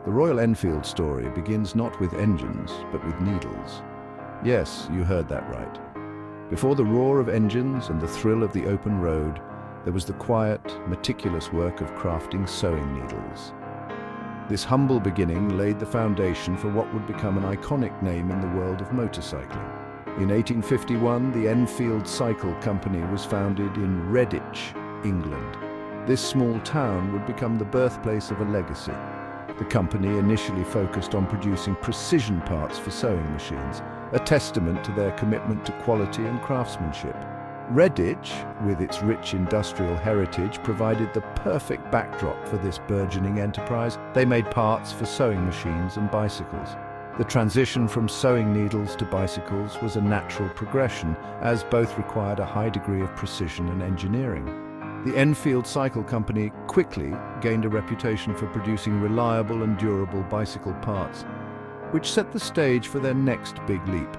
The Royal Enfield story begins not with engines, but with needles. Yes, you heard that right. Before the roar of engines and the thrill of the open road, there was the quiet, meticulous work of crafting sewing needles. This humble beginning laid the foundation for what would become an iconic name in the world of motorcycling. In 1851, the Enfield Cycle Company was founded in Redditch, England. This small town would become the birthplace of a legacy. The company initially focused on producing precision parts for sewing machines, a testament to their commitment to quality and craftsmanship. Redditch, with its rich industrial heritage, provided the perfect backdrop for this burgeoning enterprise. They made parts for sewing machines and bicycles. The transition from sewing needles to bicycles was a natural progression, as both required a high degree of precision and engineering. The Enfield Cycle Company quickly gained a reputation for producing reliable and durable bicycle parts, which set the stage for their next big leap.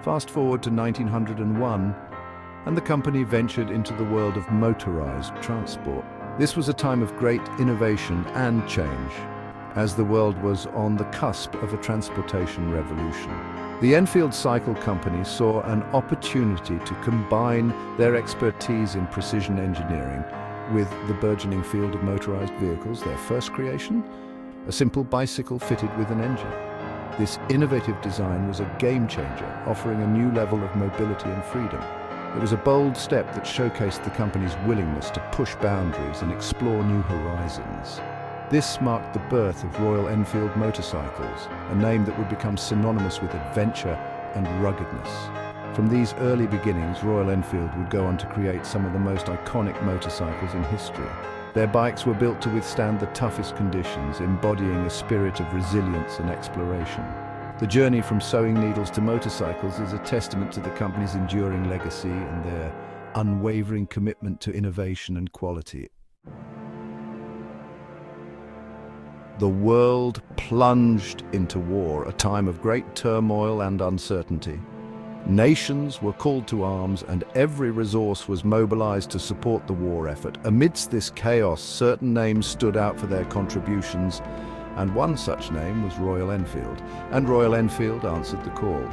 Fast forward to 1901, and the company ventured into the world of motorized transport. This was a time of great innovation and change, as the world was on the cusp of a transportation revolution. The Enfield Cycle Company saw an opportunity to combine their expertise in precision engineering with the burgeoning field of motorized vehicles. Their first creation, a simple bicycle fitted with an engine. This innovative design was a game changer, offering a new level of mobility and freedom. It was a bold step that showcased the company's willingness to push boundaries and explore new horizons. This marked the birth of Royal Enfield motorcycles, a name that would become synonymous with adventure and ruggedness. From these early beginnings, Royal Enfield would go on to create some of the most iconic motorcycles in history. Their bikes were built to withstand the toughest conditions, embodying a spirit of resilience and exploration. The journey from sewing needles to motorcycles is a testament to the company's enduring legacy and their unwavering commitment to innovation and quality. The world plunged into war, a time of great turmoil and uncertainty. Nations were called to arms, and every resource was mobilized to support the war effort. Amidst this chaos, certain names stood out for their contributions, and one such name was Royal Enfield, and Royal Enfield answered the call.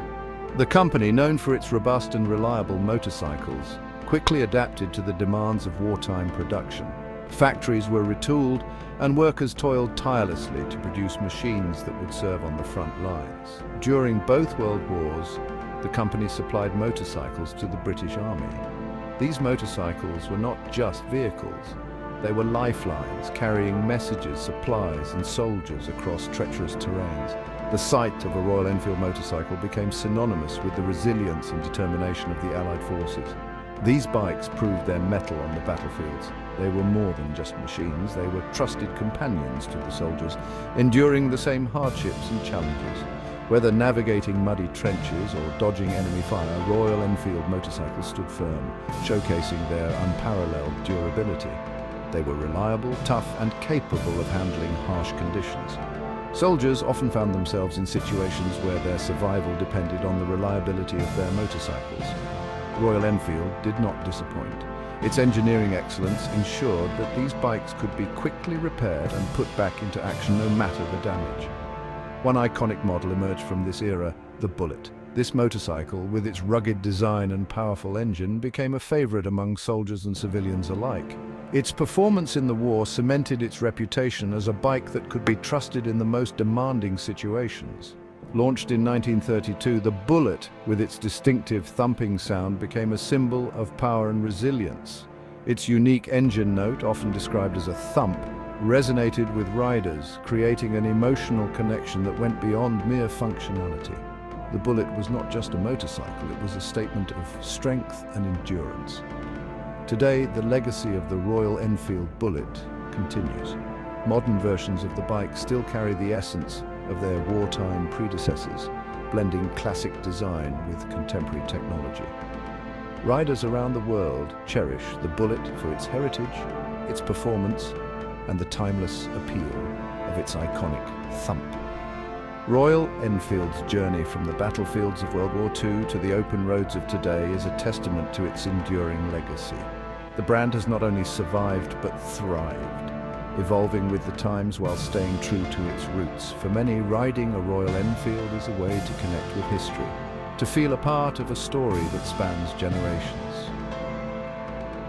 The company, known for its robust and reliable motorcycles, quickly adapted to the demands of wartime production. Factories were retooled, and workers toiled tirelessly to produce machines that would serve on the front lines. During both World Wars, the company supplied motorcycles to the British Army. These motorcycles were not just vehicles. They were lifelines, carrying messages, supplies, and soldiers across treacherous terrains. The sight of a Royal Enfield motorcycle became synonymous with the resilience and determination of the Allied forces. These bikes proved their mettle on the battlefields. They were more than just machines, they were trusted companions to the soldiers, enduring the same hardships and challenges. Whether navigating muddy trenches or dodging enemy fire, Royal Enfield motorcycles stood firm, showcasing their unparalleled durability. They were reliable, tough, and capable of handling harsh conditions. Soldiers often found themselves in situations where their survival depended on the reliability of their motorcycles. Royal Enfield did not disappoint. Its engineering excellence ensured that these bikes could be quickly repaired and put back into action no matter the damage. One iconic model emerged from this era, the Bullet. This motorcycle, with its rugged design and powerful engine, became a favorite among soldiers and civilians alike. Its performance in the war cemented its reputation as a bike that could be trusted in the most demanding situations. Launched in 1932, the Bullet, with its distinctive thumping sound, became a symbol of power and resilience. Its unique engine note, often described as a thump, resonated with riders, creating an emotional connection that went beyond mere functionality. The Bullet was not just a motorcycle, it was a statement of strength and endurance. Today, the legacy of the Royal Enfield Bullet continues. Modern versions of the bike still carry the essence of their wartime predecessors, blending classic design with contemporary technology. Riders around the world cherish the Bullet for its heritage, its performance, and the timeless appeal of its iconic thump. Royal Enfield's journey from the battlefields of World War II to the open roads of today is a testament to its enduring legacy. The brand has not only survived but thrived, evolving with the times while staying true to its roots. For many, riding a Royal Enfield is a way to connect with history, to feel a part of a story that spans generations.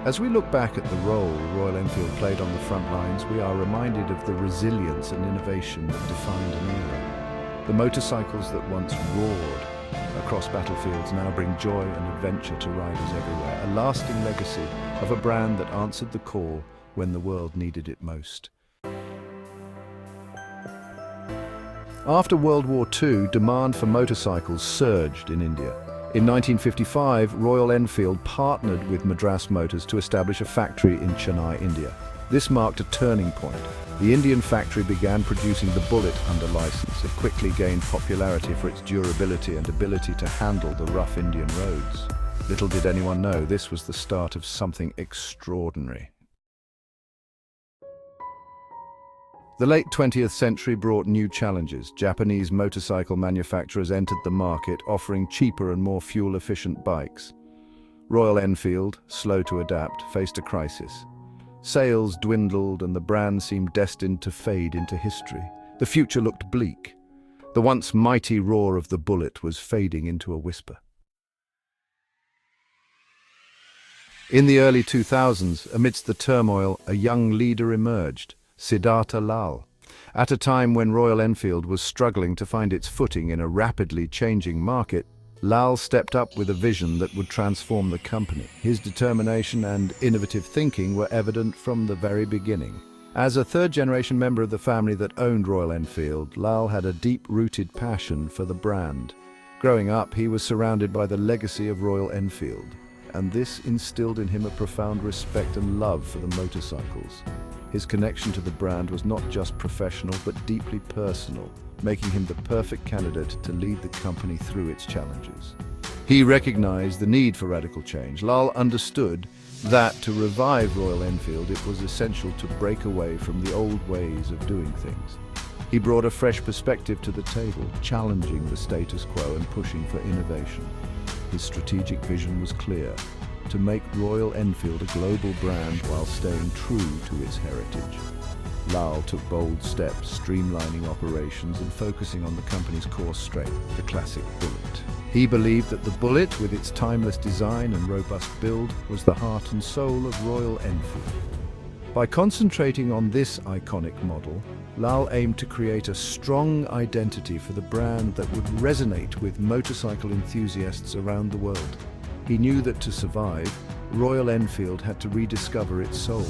As we look back at the role Royal Enfield played on the front lines, we are reminded of the resilience and innovation that defined an era. The motorcycles that once roared across battlefields now bring joy and adventure to riders everywhere, a lasting legacy of a brand that answered the call when the world needed it most. After World War II, demand for motorcycles surged in India. In 1955, Royal Enfield partnered with Madras Motors to establish a factory in Chennai, India. This marked a turning point. The Indian factory began producing the Bullet under license. It quickly gained popularity for its durability and ability to handle the rough Indian roads. Little did anyone know, this was the start of something extraordinary. The late 20th century brought new challenges. Japanese motorcycle manufacturers entered the market, offering cheaper and more fuel-efficient bikes. Royal Enfield, slow to adapt, faced a crisis. Sales dwindled and the brand seemed destined to fade into history. The future looked bleak. The once mighty roar of the Bullet was fading into a whisper. In the early 2000s, amidst the turmoil, a young leader emerged, Siddhartha Lal. At a time when Royal Enfield was struggling to find its footing in a rapidly changing market, Lal stepped up with a vision that would transform the company. His determination and innovative thinking were evident from the very beginning. As a third-generation member of the family that owned Royal Enfield, Lal had a deep-rooted passion for the brand. Growing up, he was surrounded by the legacy of Royal Enfield, and this instilled in him a profound respect and love for the motorcycles. His connection to the brand was not just professional, but deeply personal, making him the perfect candidate to lead the company through its challenges. He recognized the need for radical change. Lal understood that to revive Royal Enfield, it was essential to break away from the old ways of doing things. He brought a fresh perspective to the table, challenging the status quo and pushing for innovation. His strategic vision was clear: to make Royal Enfield a global brand while staying true to its heritage. Lal took bold steps, streamlining operations and focusing on the company's core strength, the classic Bullet. He believed that the Bullet, with its timeless design and robust build, was the heart and soul of Royal Enfield. By concentrating on this iconic model, Lal aimed to create a strong identity for the brand that would resonate with motorcycle enthusiasts around the world. He knew that to survive, Royal Enfield had to rediscover its soul.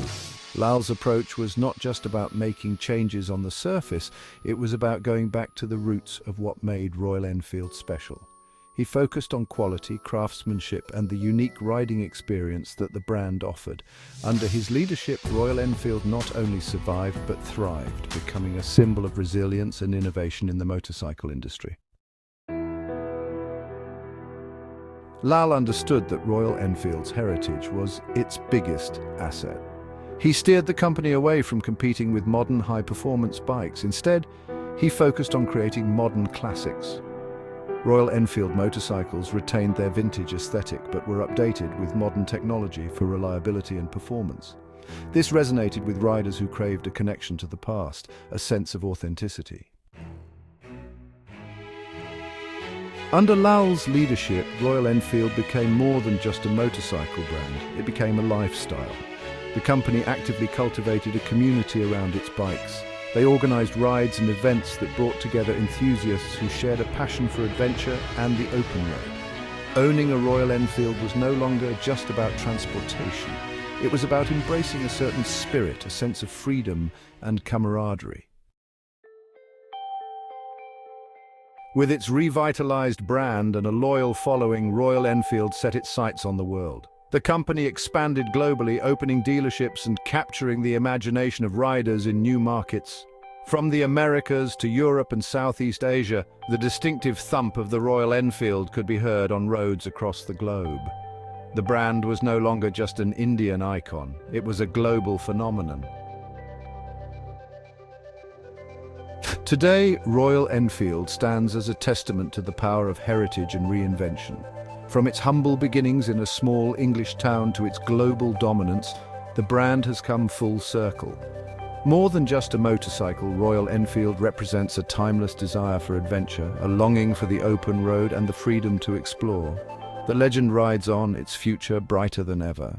Lal's approach was not just about making changes on the surface, it was about going back to the roots of what made Royal Enfield special. He focused on quality, craftsmanship, and the unique riding experience that the brand offered. Under his leadership, Royal Enfield not only survived but thrived, becoming a symbol of resilience and innovation in the motorcycle industry. Lal understood that Royal Enfield's heritage was its biggest asset. He steered the company away from competing with modern high-performance bikes. Instead, he focused on creating modern classics. Royal Enfield motorcycles retained their vintage aesthetic but were updated with modern technology for reliability and performance. This resonated with riders who craved a connection to the past, a sense of authenticity. Under Lal's leadership, Royal Enfield became more than just a motorcycle brand. It became a lifestyle. The company actively cultivated a community around its bikes. They organized rides and events that brought together enthusiasts who shared a passion for adventure and the open road. Owning a Royal Enfield was no longer just about transportation. It was about embracing a certain spirit, a sense of freedom and camaraderie. With its revitalized brand and a loyal following, Royal Enfield set its sights on the world. The company expanded globally, opening dealerships and capturing the imagination of riders in new markets. From the Americas to Europe and Southeast Asia, the distinctive thump of the Royal Enfield could be heard on roads across the globe. The brand was no longer just an Indian icon, it was a global phenomenon. Today, Royal Enfield stands as a testament to the power of heritage and reinvention. From its humble beginnings in a small English town to its global dominance, the brand has come full circle. More than just a motorcycle, Royal Enfield represents a timeless desire for adventure, a longing for the open road and the freedom to explore. The legend rides on, its future brighter than ever.